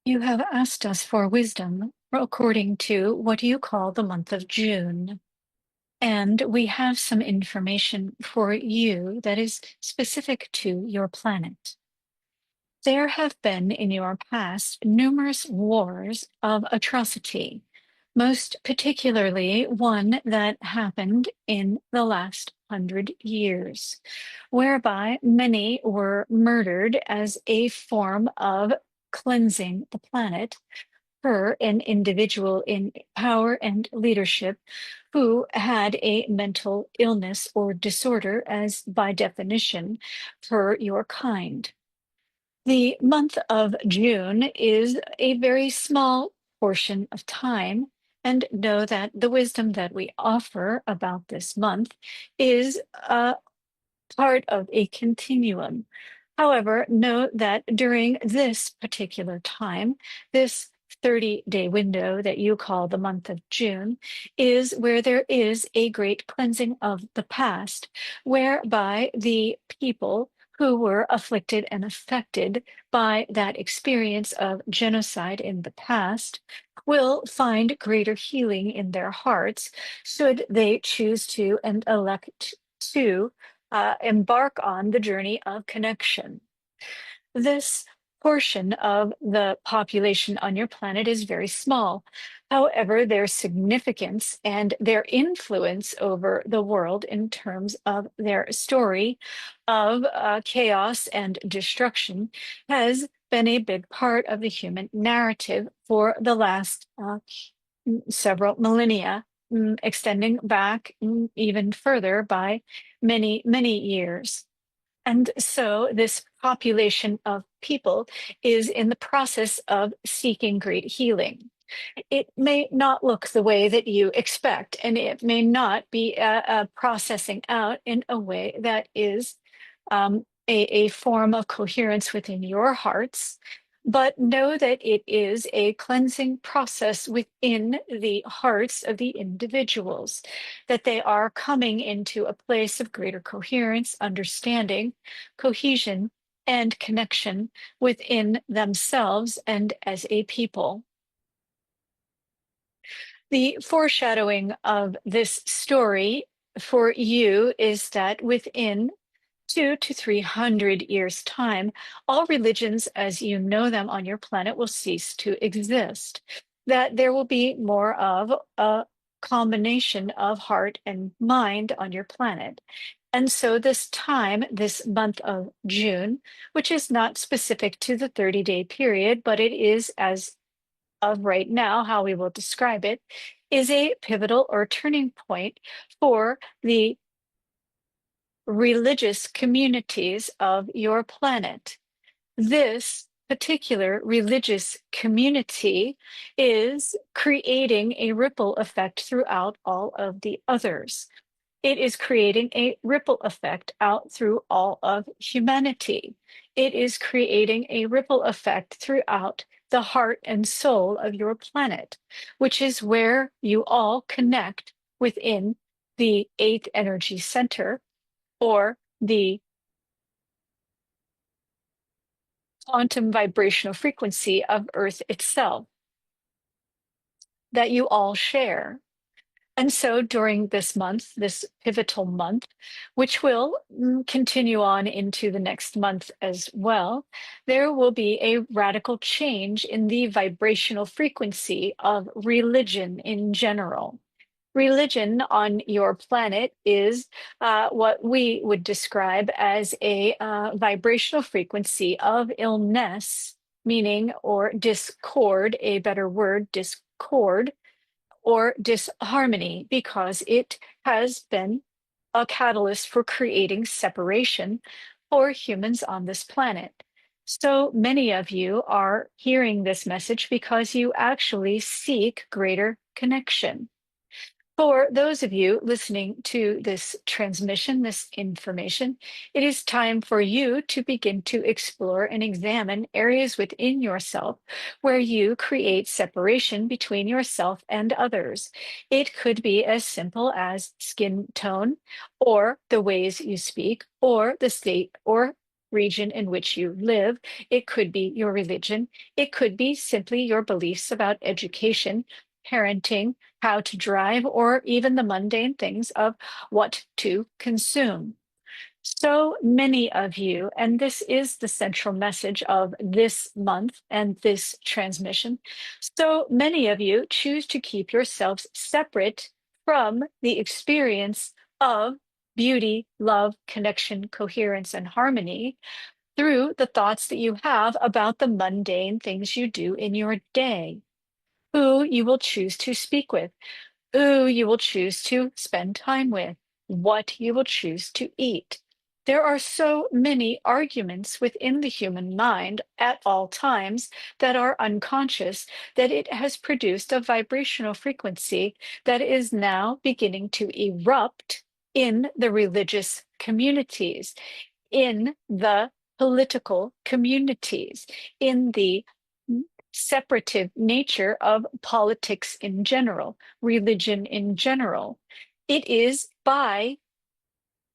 You have asked us for wisdom according to what you call the month of June. And we have some information for you that is specific to your planet. There have been in your past numerous wars of atrocity, most particularly one that happened in the last 100 years, whereby many were murdered as a form of cleansing the planet per an individual in power and leadership who had a mental illness or disorder, as by definition, per your kind. The month of June is a very small portion of time, and know that the wisdom that we offer about this month is part of a continuum. However, note that during this particular time, this 30-day window that you call the month of June is where there is a great cleansing of the past, whereby the people who were afflicted and affected by that experience of genocide in the past will find greater healing in their hearts should they choose to and elect to embark on the journey of connection. This portion of the population on your planet is very small. However, their significance and their influence over the world in terms of their story of chaos and destruction has been a big part of the human narrative for the last several millennia, extending back even further by many, many years. And so this population of people is in the process of seeking great healing. It may not look the way that you expect, and it may not be processing out in a way that is a form of coherence within your hearts. But know that it is a cleansing process within the hearts of the individuals, that they are coming into a place of greater coherence, understanding, cohesion, and connection within themselves and as a people. The foreshadowing of this story for you is that within 200 to 300 years' time, all religions as you know them on your planet will cease to exist. That there will be more of a combination of heart and mind on your planet. And so, this time, this month of June, which is not specific to the 30-day period, but it is as of right now, how we will describe it, is a pivotal or turning point for the religious communities of your planet. This particular religious community is creating a ripple effect throughout all of the others. It is creating a ripple effect out through all of humanity. It is creating a ripple effect throughout the heart and soul of your planet, which is where you all connect within the eighth energy center, or the quantum vibrational frequency of Earth itself that you all share. And so during this month, this pivotal month, which will continue on into the next month as well, there will be a radical change in the vibrational frequency of religion in general. Religion on your planet is what we would describe as a vibrational frequency of illness, meaning, or discord, a better word, discord, or disharmony, because it has been a catalyst for creating separation for humans on this planet. So many of you are hearing this message because you actually seek greater connection. For those of you listening to this transmission, this information, it is time for you to begin to explore and examine areas within yourself where you create separation between yourself and others. It could be as simple as skin tone, or the ways you speak, or the state or region in which you live. It could be your religion. It could be simply your beliefs about education, parenting, how to drive, or even the mundane things of what to consume. So many of you, and this is the central message of this month and this transmission, so many of you choose to keep yourselves separate from the experience of beauty, love, connection, coherence, and harmony through the thoughts that you have about the mundane things you do in your day, who you will choose to speak with, who you will choose to spend time with, what you will choose to eat. There are so many arguments within the human mind at all times that are unconscious that it has produced a vibrational frequency that is now beginning to erupt in the religious communities, in the political communities, in the separative nature of politics in general, religion in general. It is by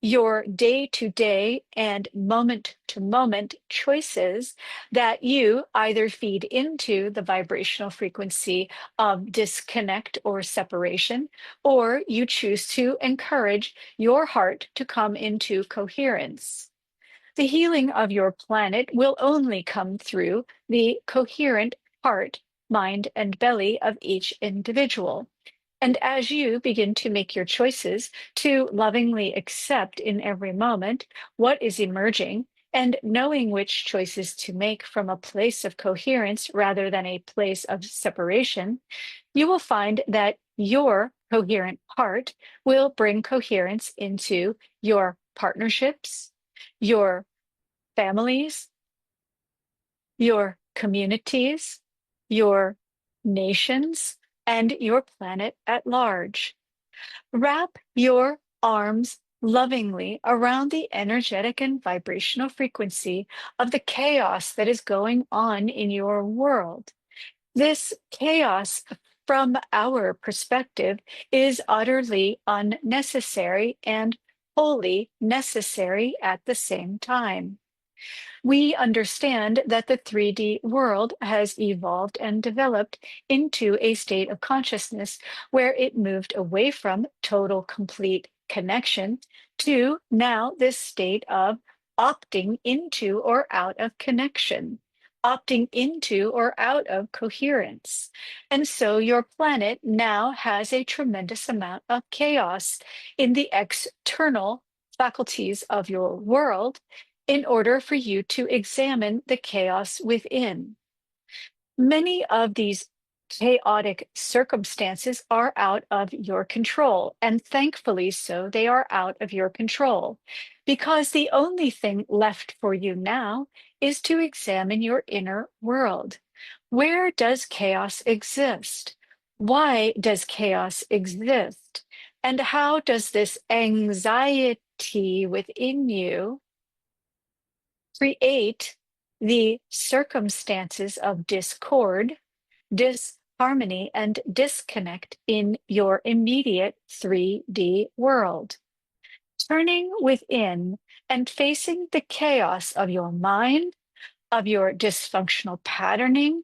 your day to day and moment to moment choices that you either feed into the vibrational frequency of disconnect or separation, or you choose to encourage your heart to come into coherence. The healing of your planet will only come through the coherent heart, mind, and belly of each individual. And as you begin to make your choices to lovingly accept in every moment what is emerging and knowing which choices to make from a place of coherence rather than a place of separation, you will find that your coherent heart will bring coherence into your partnerships, your families, your communities, your nations, and your planet at large. Wrap your arms lovingly around the energetic and vibrational frequency of the chaos that is going on in your world. This chaos, from our perspective, is utterly unnecessary and wholly necessary at the same time. We understand that the 3D world has evolved and developed into a state of consciousness where it moved away from total, complete connection to now this state of opting into or out of connection, opting into or out of coherence. And so your planet now has a tremendous amount of chaos in the external faculties of your world in order for you to examine the chaos within. Many of these chaotic circumstances are out of your control, and thankfully so, they are out of your control, because the only thing left for you now is to examine your inner world. Where does chaos exist? Why does chaos exist? And how does this anxiety within you create the circumstances of discord, disharmony, and disconnect in your immediate 3D world? Turning within and facing the chaos of your mind, of your dysfunctional patterning,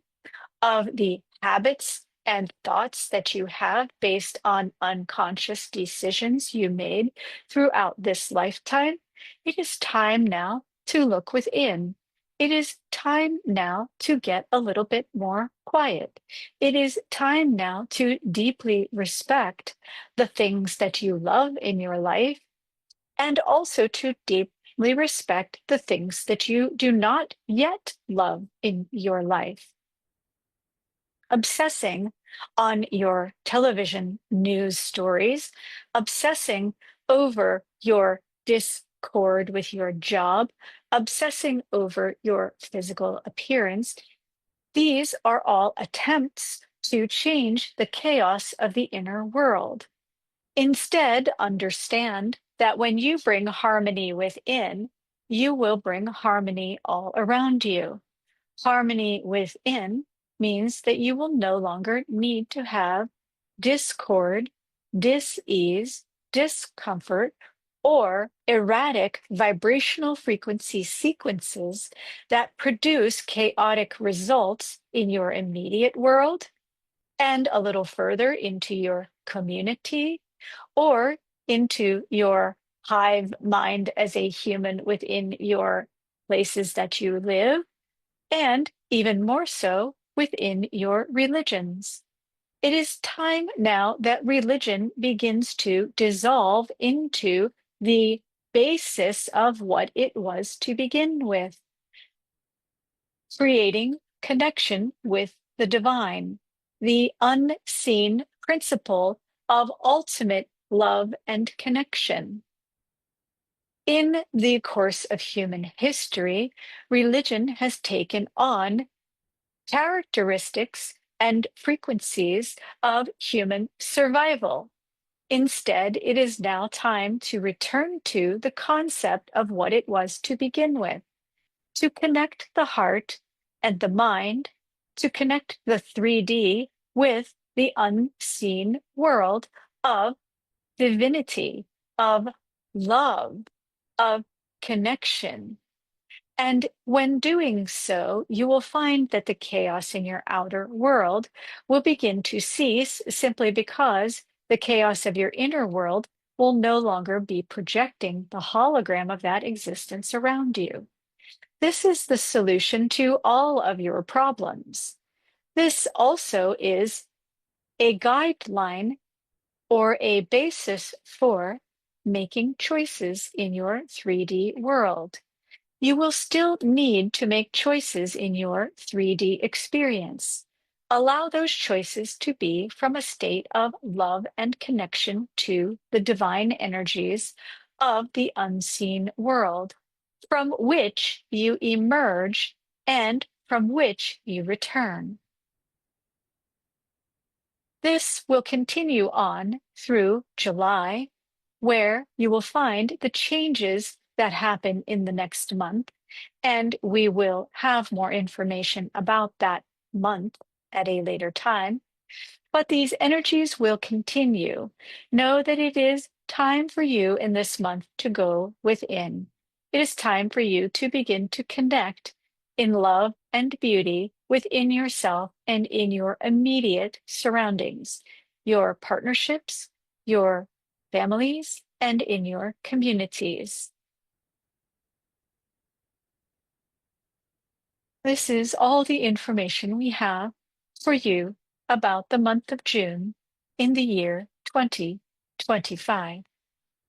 of the habits and thoughts that you have based on unconscious decisions you made throughout this lifetime, it is time now to look within. It is time now to get a little bit more quiet. It is time now to deeply respect the things that you love in your life and also to deeply respect the things that you do not yet love in your life. Obsessing on your television news stories, obsessing over your discord with your job, obsessing over your physical appearance, these are all attempts to change the chaos of the inner world. Instead, understand that when you bring harmony within, you will bring harmony all around you. Harmony within means that you will no longer need to have discord, dis-ease, discomfort, or erratic vibrational frequency sequences that produce chaotic results in your immediate world and a little further into your community or into your hive mind as a human within your places that you live, and even more so within your religions. It is time now that religion begins to dissolve into the basis of what it was to begin with, creating connection with the divine, the unseen principle of ultimate love and connection. In the course of human history, religion has taken on characteristics and frequencies of human survival. Instead, it is now time to return to the concept of what it was to begin with, to connect the heart and the mind, to connect the 3D with the unseen world of divinity, of love, of connection. And when doing so, you will find that the chaos in your outer world will begin to cease simply because the chaos of your inner world will no longer be projecting the hologram of that existence around you. This is the solution to all of your problems. This also is a guideline or a basis for making choices in your 3D world. You will still need to make choices in your 3D experience. Allow those choices to be from a state of love and connection to the divine energies of the unseen world, from which you emerge and from which you return. This will continue on through July, where you will find the changes that happen in the next month, and we will have more information about that month at a later time. But these energies will continue. Know that it is time for you in this month to go within. It is time for you to begin to connect in love and beauty within yourself and in your immediate surroundings, your partnerships, your families, and in your communities. This is all the information we have for you about the month of June in the year 2025.